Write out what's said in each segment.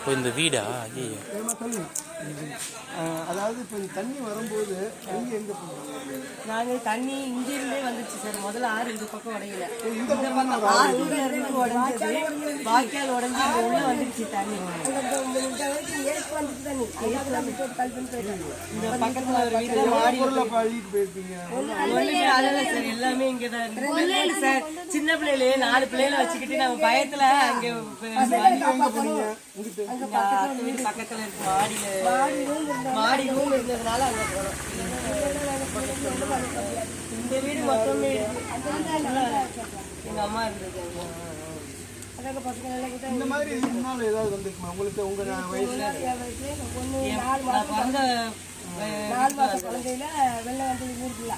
இப்போ இந்த வீடா? அதாவது இப்போ தண்ணி வரும்போது எங்கே எங்கே போகிறோம்? நாங்கள் தண்ணி இங்கிருந்தே வந்துச்சு சார். முதல்ல ஆறு இந்த பக்கம் உடையல, இந்த பக்கம் ஆறு இருந்து உடஞ்சது, வாய்க்கால் உடஞ்சி உள்ள வந்துருச்சு தண்ணி. இந்த பக்கத்துல ஒரு வீட்டுல மாடி அள்ளிட்டு போயிருப்பீங்க. ஒண்ணுமே அதெல்லாம் சார், எல்லாமே இங்கதான் இருக்கு சார். சின்ன பிள்ளையிலே 4 பிள்ளைகளை வச்சுக்கிட்டு நம்ம பயத்துல அங்க வீடு பக்கத்துல இருக்கு, மாடி ரூம் இருந்ததுனால அங்க போறோம். இந்த வீடு மொத்தமே எங்க அம்மா இருந்தது. இந்த மாதிரி முன்னால ஏதாவது வந்துருக்குமா உங்களுக்கு? உங்க வயசுல பிறந்த 4 மாச குழந்தையில வெள்ளம் வந்து ஊருக்குள்ள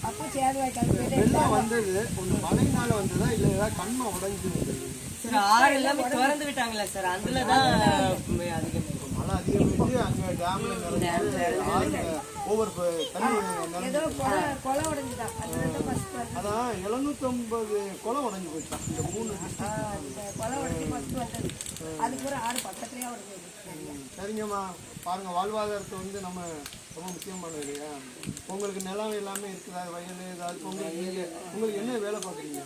அப்போ சேது வாய்க்கால் வெள்ளம் வந்தது ஒன்று மழைனால வந்ததா இல்லை ஏதாவது கண்மை உடஞ்சி வந்தது? சார் ஆறு எல்லாமே திறந்து விட்டாங்களா சார், அதுலதான் அதிகம் மழை அதிகமாச்சு. அங்கே டேம்ல ஓவர் தண்ணி கொலை உடஞ்சுதான். அதான் 750 குளம் உடஞ்சி போயிட்டான் இந்த 3 கொலை உடஞ்சி ஃபர்ஸ்ட் வந்தது. அதுக்கு ஒரு ஆறு பக்கத்துலயே உடஞ்சது. சரிங்கம்மா, பாருங்க வாழ்வாதாரத்தை வந்து நம்ம ரொம்ப முக்கியமானது இல்லையா? உங்களுக்கு நிலம் எல்லாமே இருக்குதா? வயல் ஏதாவது உங்களுக்கு என்ன வேலை பார்க்குறீங்க?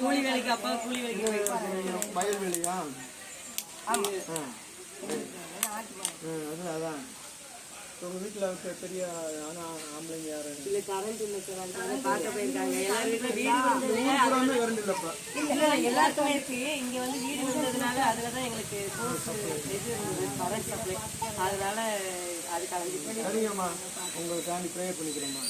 கூலி வேலைக்கு, அப்பா கூலி வேலைக்கு வயல் வேலையா? அதான் உங்க வீட்டில் பெரிய ஆம்பளைங்க யாரும் இல்லை? கரண்ட் இல்லை சார், பார்க்க போயிருக்காங்க. எல்லா வீட்டில் வீடு கரண்ட் இல்லைப்பா? இல்லை எல்லாருக்குமே இருக்கு. இங்கே வந்து வீடு வந்ததுனால அதில் தான் எங்களுக்கு இது இருந்தது, கரண்ட் சப்ளை. அதனால அது கலந்து. சரிங்கம்மா, உங்களுக்காண்டி ப்ரே பண்ணிக்கிறோம்மா.